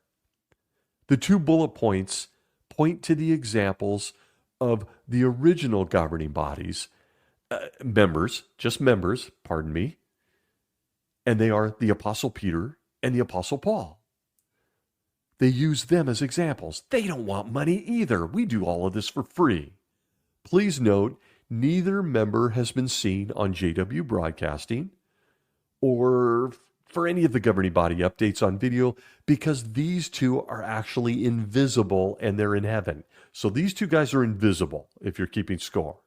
The two bullet points point to the examples of the original governing bodies, members, pardon me, and they are the Apostle Peter and the Apostle Paul. They use them as examples. They don't want money either. We do all of this for free. Please note, neither member has been seen on JW Broadcasting or for any of the governing body updates on video because these two are actually invisible and they're in heaven. So these two guys are invisible if you're keeping score.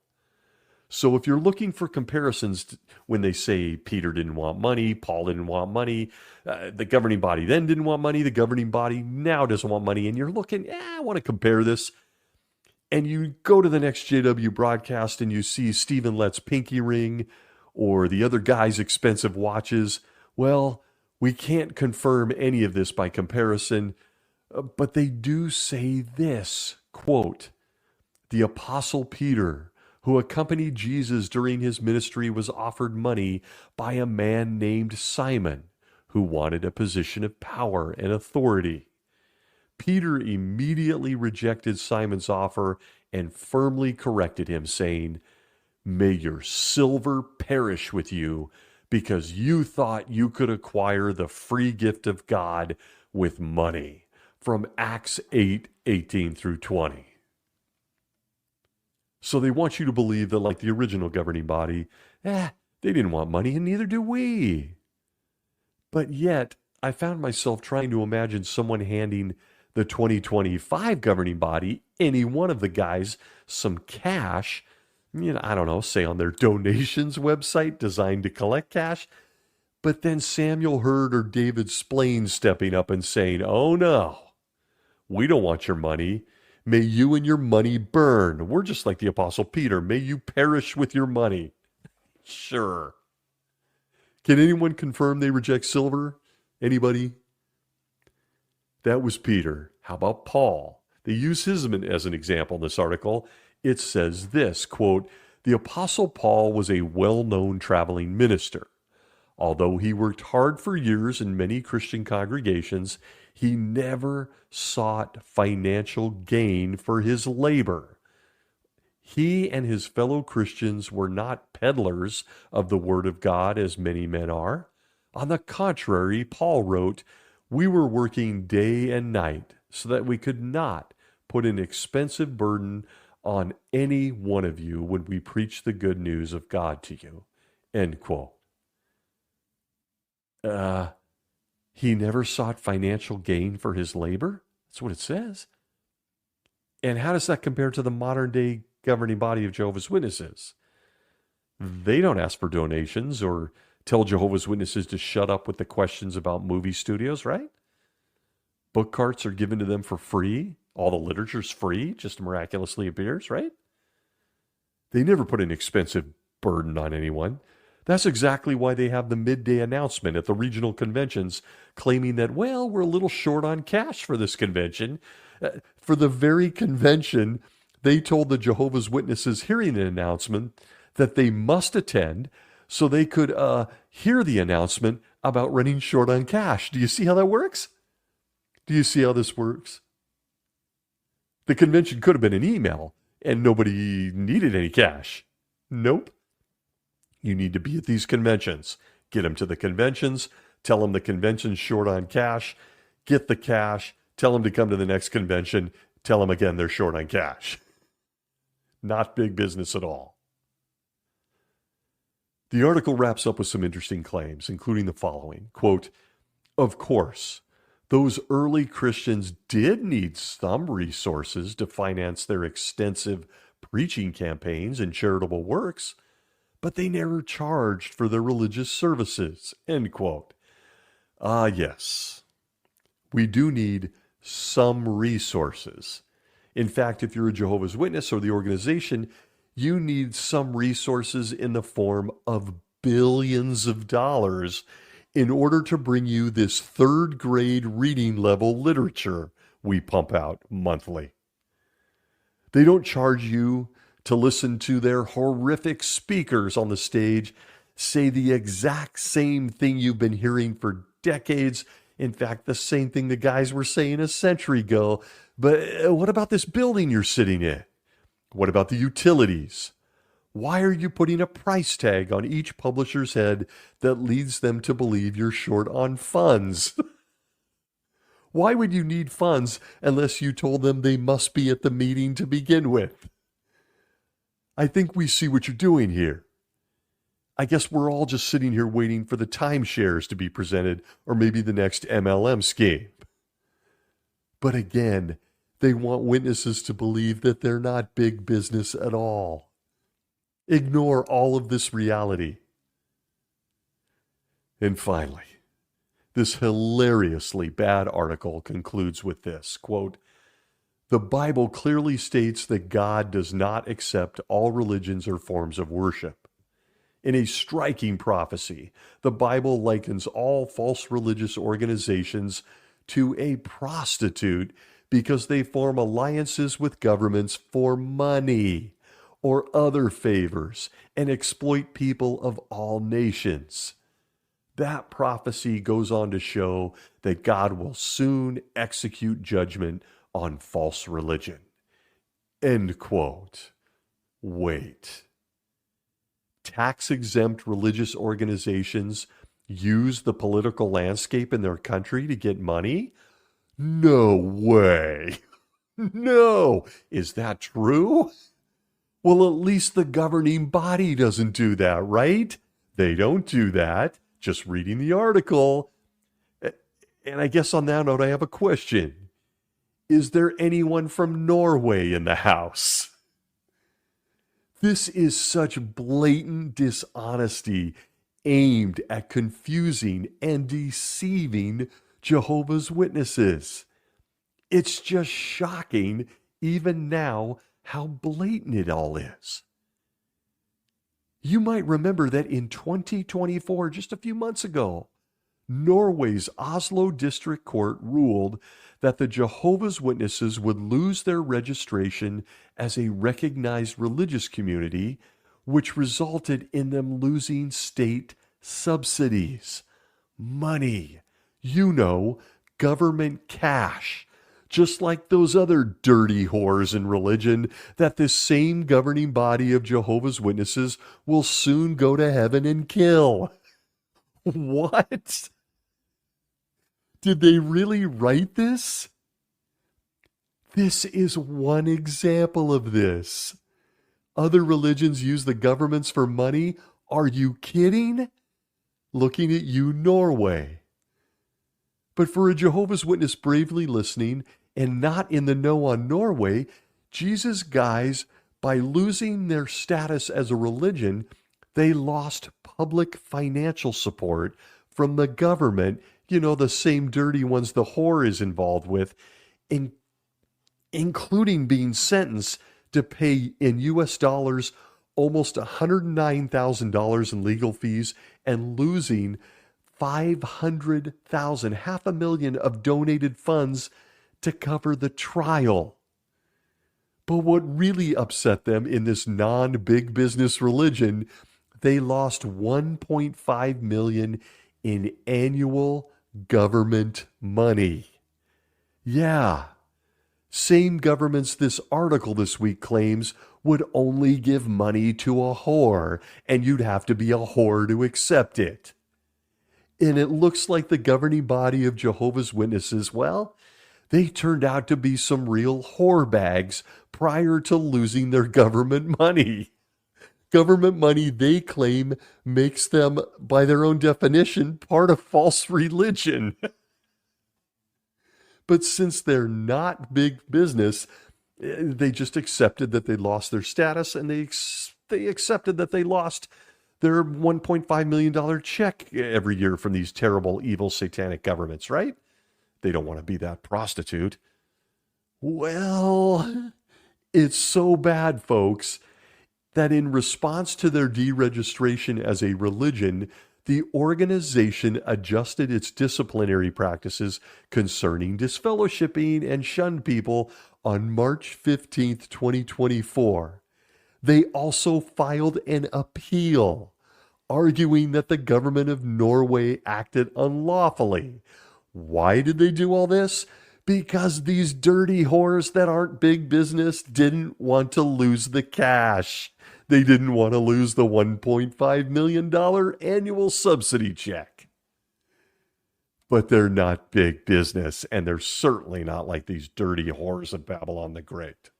So if you're looking for comparisons when they say Peter didn't want money, Paul didn't want money, the governing body then didn't want money, the governing body now doesn't want money, and you're looking, I want to compare this, and you go to the next JW broadcast and you see Stephen Lett's pinky ring or the other guy's expensive watches, well, we can't confirm any of this by comparison, but they do say this, quote, the Apostle Peter, who accompanied Jesus during his ministry, was offered money by a man named Simon, who wanted a position of power and authority. Peter immediately rejected Simon's offer and firmly corrected him, saying, "May your silver perish with you, because you thought you could acquire the free gift of God with money." From Acts 8:18 through 20. So they want you to believe that, like the original governing body, they didn't want money and neither do we. But yet, I found myself trying to imagine someone handing the 2025 governing body, any one of the guys, some cash, I don't know, say on their donations website designed to collect cash, but then Samuel Hurd or David Splain stepping up and saying, "Oh no, we don't want your money. May you and your money burn. We're just like the Apostle Peter. May you perish with your money." Sure. Can anyone confirm they reject silver? Anybody? That was Peter. How about Paul? They use him as an example in this article. It says this, quote, the Apostle Paul was a well-known traveling minister. Although he worked hard for years in many Christian congregations, he never sought financial gain for his labor. He and his fellow Christians were not peddlers of the Word of God as many men are. On the contrary, Paul wrote, "We were working day and night so that we could not put an expensive burden on any one of you when we preach the good news of God to you." End quote. He never sought financial gain for his labor? That's what it says. And how does that compare to the modern day governing body of Jehovah's Witnesses? They don't ask for donations or tell Jehovah's Witnesses to shut up with the questions about movie studios, right? Book carts are given to them for free. All the literature's free, just miraculously appears, right? They never put an expensive burden on anyone. That's exactly why they have the midday announcement at the regional conventions claiming that, well, we're a little short on cash for this convention. For the very convention, they told the Jehovah's Witnesses hearing the announcement that they must attend so they could hear the announcement about running short on cash. Do you see how that works? Do you see how this works? The convention could have been an email and nobody needed any cash. Nope. You need to be at these conventions. Get them to the conventions. Tell them the convention's short on cash. Get the cash. Tell them to come to the next convention. Tell them again they're short on cash. Not big business at all. The article wraps up with some interesting claims, including the following. Quote, of course, those early Christians did need some resources to finance their extensive preaching campaigns and charitable works, but they never charged for their religious services, end quote. Yes, we do need some resources. In fact, if you're a Jehovah's Witness or the organization, you need some resources in the form of billions of dollars in order to bring you this third grade reading level literature we pump out monthly. They don't charge you to listen to their horrific speakers on the stage say the exact same thing you've been hearing for decades. In fact, the same thing the guys were saying a century ago. But what about this building you're sitting in? What about the utilities? Why are you putting a price tag on each publisher's head that leads them to believe you're short on funds? Why would you need funds unless you told them they must be at the meeting to begin with? I think we see what you're doing here. I guess we're all just sitting here waiting for the timeshares to be presented, or maybe the next MLM scheme. But again, they want witnesses to believe that they're not big business at all. Ignore all of this reality. And finally, this hilariously bad article concludes with this, quote, "The Bible clearly states that God does not accept all religions or forms of worship. In a striking prophecy, the Bible likens all false religious organizations to a prostitute because they form alliances with governments for money or other favors and exploit people of all nations. That prophecy goes on to show that God will soon execute judgment on false religion." End quote. Wait. Tax-exempt religious organizations use the political landscape in their country to get money? No way. No. Is that true? Well, at least the governing body doesn't do that, right? They don't do that. Just reading the article. And I guess on that note, I have a question. Is there anyone from Norway in the house? This is such blatant dishonesty aimed at confusing and deceiving Jehovah's Witnesses. It's just shocking, even now, how blatant it all is. You might remember that in 2024, just a few months ago, Norway's Oslo District Court ruled that the Jehovah's Witnesses would lose their registration as a recognized religious community, which resulted in them losing state subsidies, money, government cash, just like those other dirty whores in religion that this same governing body of Jehovah's Witnesses will soon go to heaven and kill. What? Did they really write this? This is one example of this. Other religions use the governments for money? Are you kidding? Looking at you, Norway. But for a Jehovah's Witness bravely listening and not in the know on Norway, Jesus' guys, by losing their status as a religion, they lost public financial support from the government, the same dirty ones the whore is involved with, including being sentenced to pay in US dollars almost $109,000 in legal fees and losing $500,000, $500,000 of donated funds to cover the trial. But what really upset them in this non-big business religion, they lost $1.5 million in annual government money. Yeah, same governments this article this week claims would only give money to a whore, and you'd have to be a whore to accept it. And it looks like the governing body of Jehovah's Witnesses, well, they turned out to be some real whore bags prior to losing their government money. Government money, they claim, makes them, by their own definition, part of false religion. But since they're not big business, they just accepted that they lost their status, and they accepted that they lost their $1.5 million check every year from these terrible, evil, satanic governments, right? They don't want to be that prostitute. Well, it's so bad, folks, that in response to their deregistration as a religion, the organization adjusted its disciplinary practices concerning disfellowshipping and shunned people on March 15th, 2024. They also filed an appeal, arguing that the government of Norway acted unlawfully. Why did they do all this? Because these dirty whores that aren't big business didn't want to lose the cash. They didn't want to lose the $1.5 million annual subsidy check. But they're not big business, and they're certainly not like these dirty whores of Babylon the Great.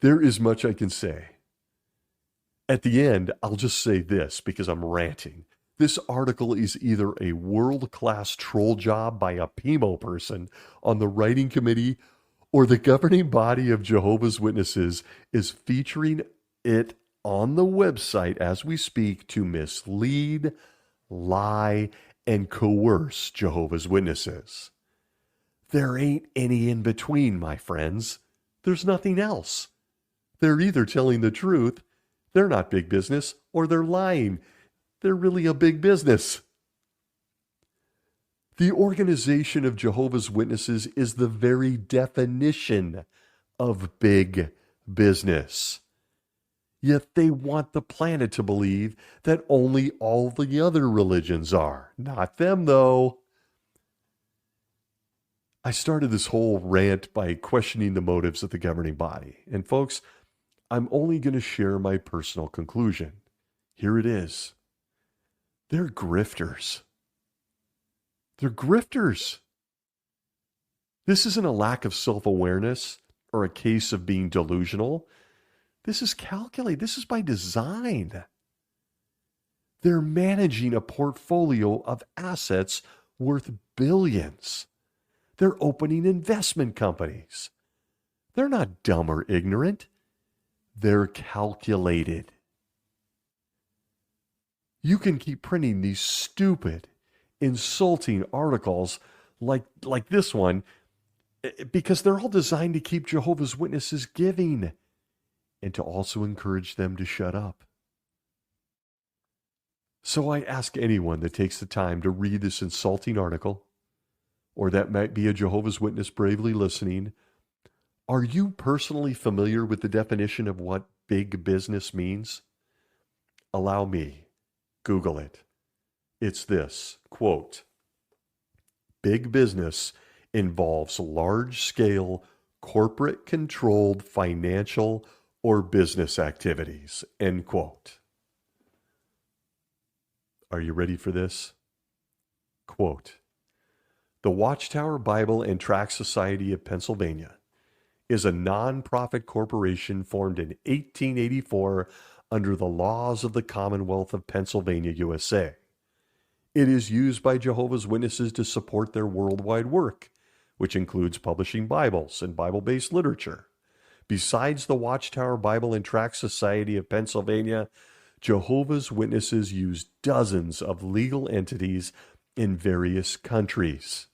There is much I can say, At the end, I'll just say this because I'm ranting. This article is either a world-class troll job by a PIMO person on the writing committee, or the governing body of Jehovah's Witnesses is featuring it on the website as we speak to mislead, lie, and coerce Jehovah's Witnesses. There ain't any in between, my friends. There's nothing else. They're either telling the truth, they're not big business, or they're lying. They're really a big business. The organization of Jehovah's Witnesses is the very definition of big business. Yet they want the planet to believe that only all the other religions are. Not them, though. I started this whole rant by questioning the motives of the governing body. And folks, I'm only going to share my personal conclusion. Here it is. They're grifters. They're grifters. This isn't a lack of self-awareness or a case of being delusional. This is calculated. This is by design. They're managing a portfolio of assets worth billions. They're opening investment companies. They're not dumb or ignorant. They're calculated. You can keep printing these stupid, insulting articles like this one because they're all designed to keep Jehovah's Witnesses giving and to also encourage them to shut up. So I ask anyone that takes the time to read this insulting article, or that might be a Jehovah's Witness bravely listening, are you personally familiar with the definition of what big business means? Allow me. Google it. It's this, quote, "Big business involves large-scale, corporate-controlled financial or business activities," end quote. Are you ready for this? Quote, "The Watchtower Bible and Tract Society of Pennsylvania is a non-profit corporation formed in 1884 under the laws of the Commonwealth of Pennsylvania, USA. It is used by Jehovah's Witnesses to support their worldwide work, which includes publishing Bibles and Bible-based literature. Besides the Watchtower Bible and Tract Society of Pennsylvania, Jehovah's Witnesses use dozens of legal entities in various countries.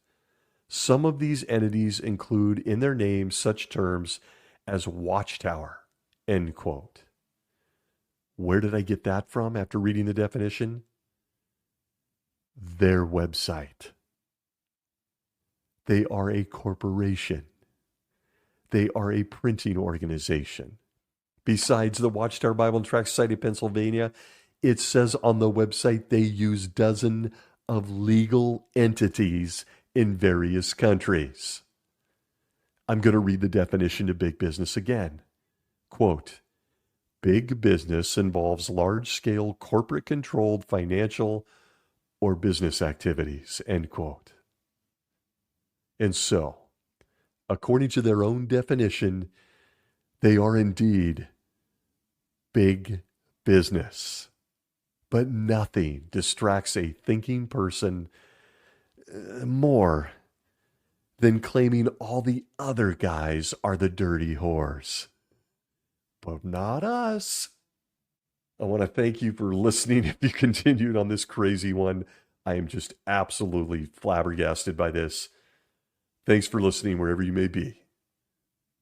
Some of these entities include in their names such terms as Watchtower," end quote. Where did I get that from after reading the definition? Their website. They are a corporation. They are a printing organization. Besides the Watchtower Bible and Tract Society of Pennsylvania, it says on the website they use dozens of legal entities in various countries. I'm going to read the definition of big business again. Quote, "Big business involves large-scale corporate-controlled financial or business activities," end quote. And so, according to their own definition, they are indeed big business. But nothing distracts a thinking person more than claiming all the other guys are the dirty whores. But not us. I want to thank you for listening. If you continued on this crazy one, I am just absolutely flabbergasted by this. Thanks for listening wherever you may be.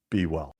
Be well.